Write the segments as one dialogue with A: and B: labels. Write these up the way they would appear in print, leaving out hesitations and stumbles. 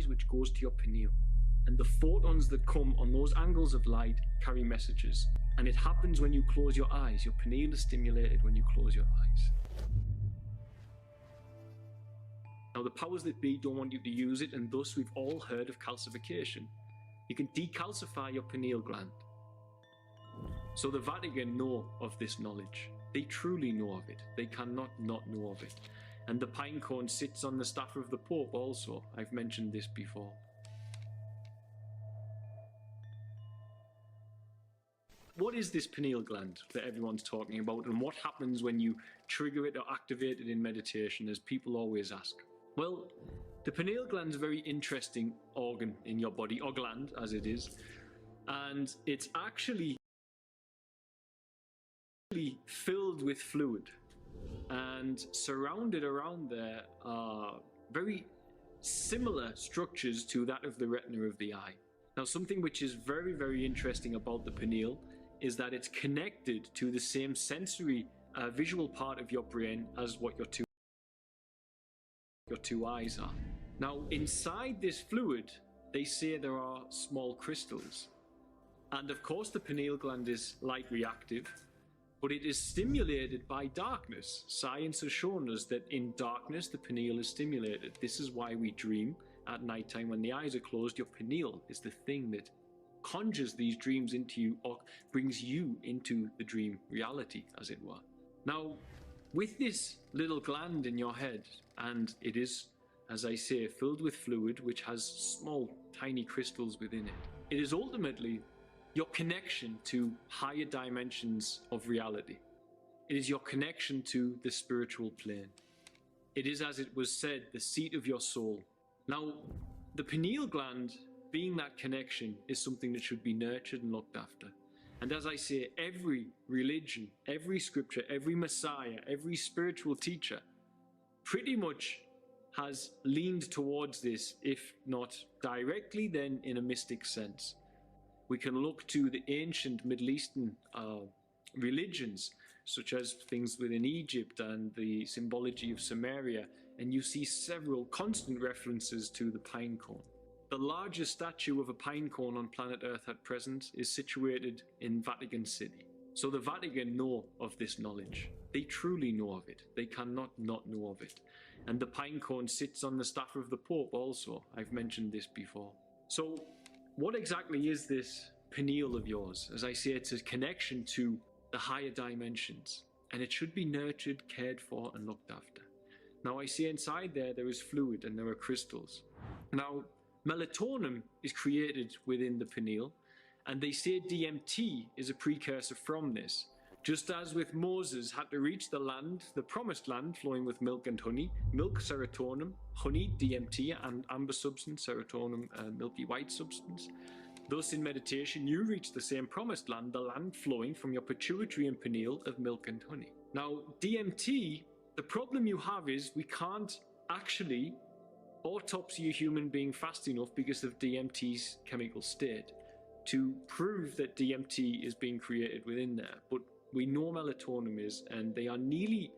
A: eyes which goes to your pineal. And the photons that come on those angles of light carry messages. And it happens when you close your eyes. Your pineal is stimulated when you close your eyes. Now, the powers that be don't want you to use it, and thus we've all heard of calcification. You can decalcify your pineal gland. So the Vatican know of this knowledge. They truly know of it. They cannot not know of it. And the pine cone sits on the staff of the Pope also. I've mentioned this before. What is this pineal gland that everyone's talking about, and what happens when you trigger it or activate it in meditation, as people always ask? Well, the pineal gland is a very interesting organ in your body, or gland as it is, and it's actually filled with fluid, and surrounded around there are very similar structures to that of the retina of the eye. Now, something which is very, very interesting about the pineal is that it's connected to the same sensory visual part of your brain as what your two eyes are. Now, inside this fluid, they say there are small crystals. And of course, the pineal gland is light reactive, but it is stimulated by darkness. Science has shown us that in darkness, the pineal is stimulated. This is why we dream at nighttime when the eyes are closed. Your pineal is the thing that conjures these dreams into you, or brings you into the dream reality, as it were. Now, with this little gland in your head, and it is, as I say, filled with fluid which has small tiny crystals within it, it is ultimately your connection to higher dimensions of reality. It is your connection to the spiritual plane. It is, as it was said, the seat of your soul. Now, the pineal gland, being that connection, is something that should be nurtured and looked after. And as I say, every religion, every scripture, every messiah, every spiritual teacher pretty much has leaned towards this, if not directly, then in a mystic sense. We can look to the ancient Middle Eastern religions, such as things within Egypt and the symbology of Samaria, and you see several constant references to the pine cone. The largest statue of a pine cone on planet Earth at present is situated in Vatican City. So the Vatican know of this knowledge. They truly know of it. They cannot not know of it. And the pine cone sits on the staff of the Pope also. I've mentioned this before. So what exactly is this pineal of yours? As I say, it's a connection to the higher dimensions, and it should be nurtured, cared for, and looked after. Now, I see inside there is fluid and there are crystals. Now, melatonin is created within the pineal, and they say DMT is a precursor from this. Just as with Moses had to reach the land, the promised land, flowing with milk and honey, milk, serotonin, honey, DMT, and amber substance, serotonin, milky white substance. Thus, in meditation, you reach the same promised land, the land flowing from your pituitary and pineal of milk and honey. Now, DMT, the problem you have is we can't actually autopsy a human being fast enough because of DMT's chemical state to prove that DMT is being created within there. But we know melatonin is, and they are nearly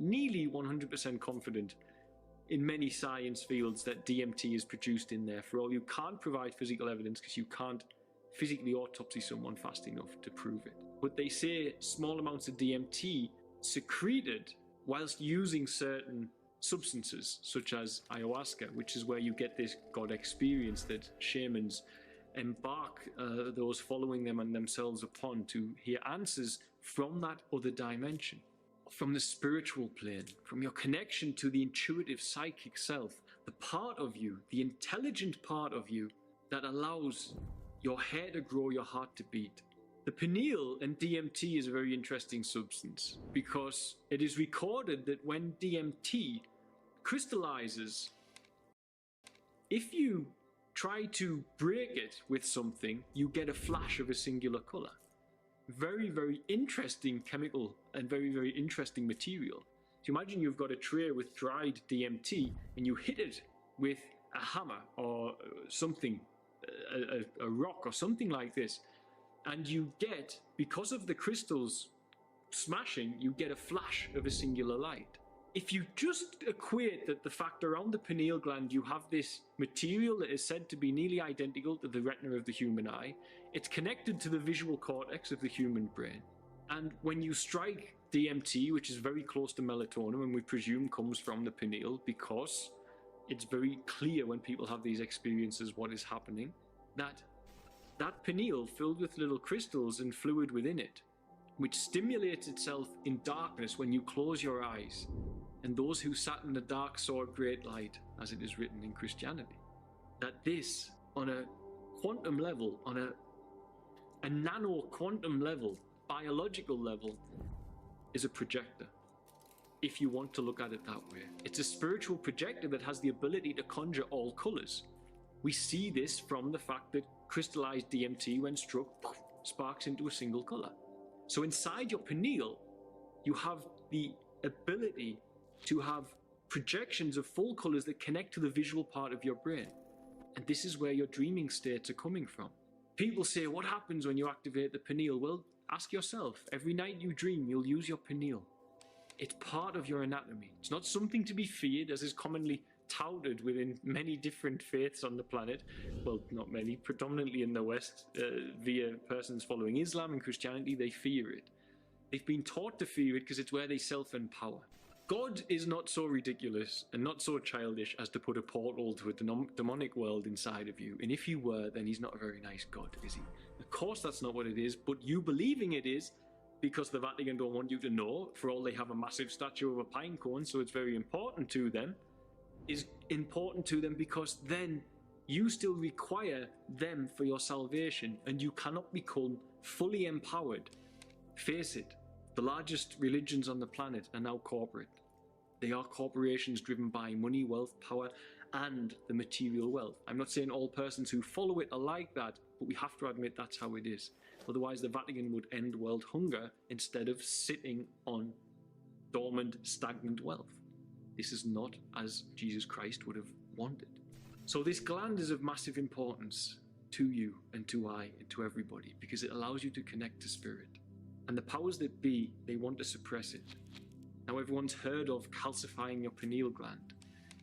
A: 100% confident in many science fields that DMT is produced in there. For all you can't provide physical evidence because you can't physically autopsy someone fast enough to prove it. But they say small amounts of DMT secreted whilst using certain substances such as ayahuasca, which is where you get this God experience that shamans embark those following them and themselves upon to hear answers from that other dimension, from the spiritual plane, from your connection to the intuitive psychic self, the part of you, the intelligent part of you that allows your hair to grow, your heart to beat. The pineal and DMT is a very interesting substance because it is recorded that when DMT crystallizes, if you try to break it with something, you get a flash of a singular color. Very, very interesting chemical and very, very interesting material. So imagine you've got a tray with dried DMT and you hit it with a hammer or something, a rock or something like this, and you get, because of the crystals smashing, you get a flash of a singular light. if you just equate that the fact around the pineal gland you have this material that is said to be nearly identical to the retina of the human eye, it's connected to the visual cortex of the human brain. And when you strike DMT, which is very close to melatonin, and we presume comes from the pineal, because it's very clear when people have these experiences what is happening, that pineal filled with little crystals and fluid within it, which stimulates itself in darkness when you close your eyes. And those who sat in the dark saw a great light, as it is written in Christianity. That this, on a quantum level, on a nano quantum level, biological level, is a projector. If you want to look at it that way. It's a spiritual projector that has the ability to conjure all colors. We see this from the fact that crystallized DMT, when struck, sparks into a single color. So inside your pineal, you have the ability to have projections of full colors that connect to the visual part of your brain. And this is where your dreaming states are coming from. People say, what happens when you activate the pineal? Well, ask yourself. Every night you dream, you'll use your pineal. It's part of your anatomy. It's not something to be feared, as is commonly touted within many different faiths on the planet. Well, not many, predominantly in the West, via persons following Islam and Christianity, they fear it. They've been taught to fear it because it's where they self-empower. God is not so ridiculous and not so childish as to put a portal to a demonic world inside of you. And if he were, then he's not a very nice God, is he? Of course that's not what it is, but you believing it is, because the Vatican don't want you to know. For all, they have a massive statue of a pine cone, so it's very important to them. Is important to them because then you still require them for your salvation, and you cannot become fully empowered. Face it, the largest religions on the planet are now corporate. They are corporations driven by money, wealth, power, and the material wealth. I'm not saying all persons who follow it are like that, but we have to admit that's how it is. Otherwise, the Vatican would end world hunger instead of sitting on dormant, stagnant wealth. This is not as Jesus Christ would have wanted. So this gland is of massive importance to you and to I and to everybody, because it allows you to connect to spirit. And the powers that be, they want to suppress it. Now everyone's heard of calcifying your pineal gland.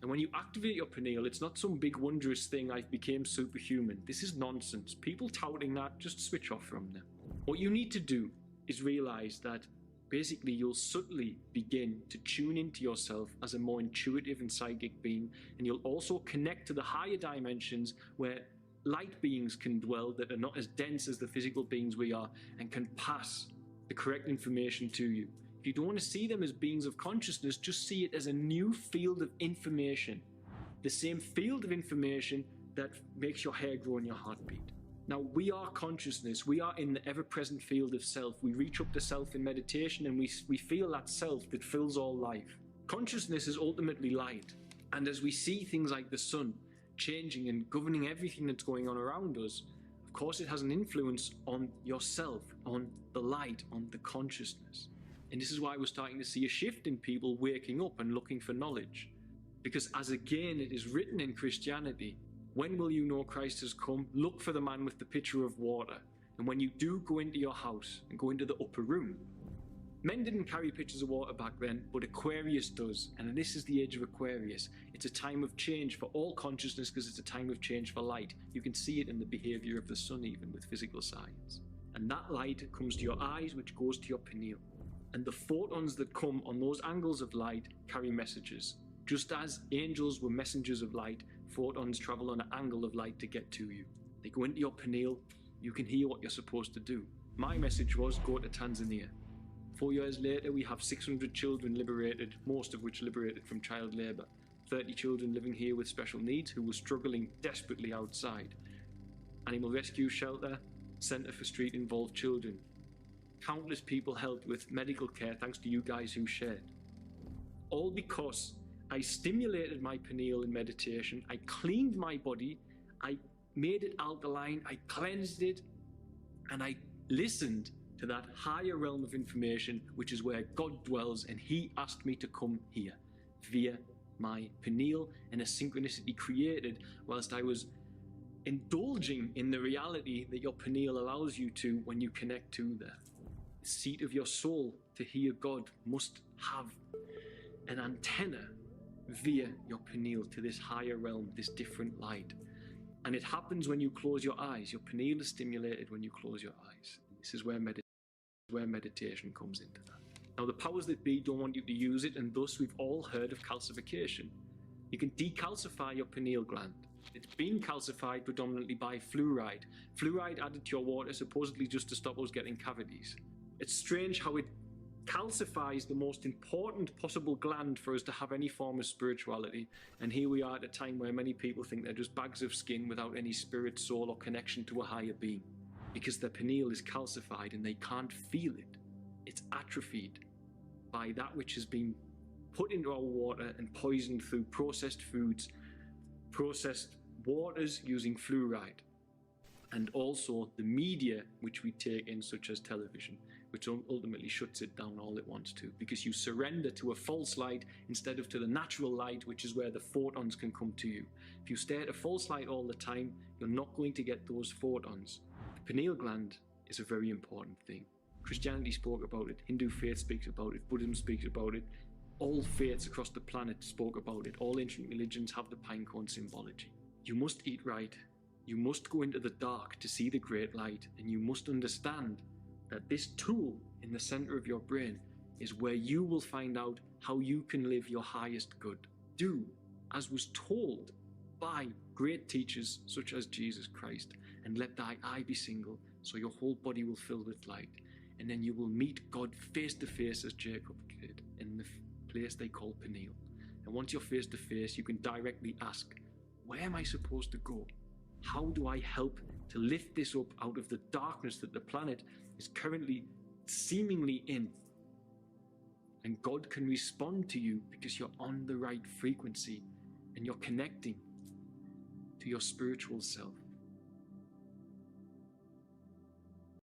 A: And when you activate your pineal, it's not some big wondrous thing, I became superhuman. This is nonsense. People touting that, just switch off from them. What you need to do is realize that basically you'll subtly begin to tune into yourself as a more intuitive and psychic being, and you'll also connect to the higher dimensions where light beings can dwell that are not as dense as the physical beings we are, and can pass the correct information to you. If you don't want to see them as beings of consciousness, just see it as a new field of information. The same field of information that makes your hair grow and your heart beat. Now, we are consciousness. We are in the ever-present field of self. We reach up to self in meditation, and we feel that self that fills all life. Consciousness is ultimately light. And as we see things like the sun changing and governing everything that's going on around us, of course it has an influence on yourself, on the light, on the consciousness. And this is why we're starting to see a shift in people waking up and looking for knowledge. Because as again it is written in Christianity, when will you know Christ has come? Look for the man with the pitcher of water. And when you do go into your house and go into the upper room, men didn't carry pitchers of water back then, but Aquarius does. And this is the age of Aquarius. It's a time of change for all consciousness because it's a time of change for light. You can see it in the behavior of the sun, even with physical science. And that light comes to your eyes, which goes to your pineal. And the photons that come on those angles of light carry messages. Just as angels were messengers of light, photons travel on an angle of light to get to you. They go into your pineal, you can hear what you're supposed to do. My message was go to Tanzania. 4 years later, we have 600 children liberated, most of which liberated from child labour. 30 children living here with special needs who were struggling desperately outside. Animal rescue shelter, centre for street-involved children. Countless people helped with medical care thanks to you guys who shared. All because I stimulated my pineal in meditation, I cleaned my body, I made it alkaline, I cleansed it, and I listened to that higher realm of information, which is where God dwells, and he asked me to come here via my pineal, and a synchronicity created whilst I was indulging in the reality that your pineal allows you to when you connect to the seat of your soul. To hear God must have an antenna via your pineal to this higher realm, this different light. And it happens when you close your eyes. Your pineal is stimulated when you close your eyes. This is where meditation comes into that. Now, the powers that be don't want you to use it, and thus we've all heard of calcification. You can decalcify your pineal gland. It's been calcified predominantly by fluoride. Fluoride added to your water, supposedly just to stop us getting cavities. It's strange how it calcifies the most important possible gland for us to have any form of spirituality. And here we are at a time where many people think they're just bags of skin without any spirit, soul, or connection to a higher being. Because their pineal is calcified and they can't feel it. It's atrophied by that which has been put into our water and poisoned through processed foods, processed waters using fluoride, and also the media which we take in, such as television, which ultimately shuts it down all it wants to, because you surrender to a false light instead of to the natural light, which is where the photons can come to you. If you stare at a false light all the time, you're not going to get those photons. The pineal gland is a very important thing. Christianity spoke about it, Hindu faith speaks about it, Buddhism speaks about it, all faiths across the planet spoke about it, all ancient religions have the pinecone symbology. You must eat right, you must go into the dark to see the great light, and you must understand that this tool in the center of your brain is where you will find out how you can live your highest good. Do as was told by great teachers such as Jesus Christ, and let thy eye be single, so your whole body will fill with light. And then you will meet God face to face, as Jacob did, in the place they call pineal. And once you're face to face, you can directly ask, where am I supposed to go? How do I help to lift this up out of the darkness that the planet is currently seemingly in? And God can respond to you because you're on the right frequency and you're connecting to your spiritual self.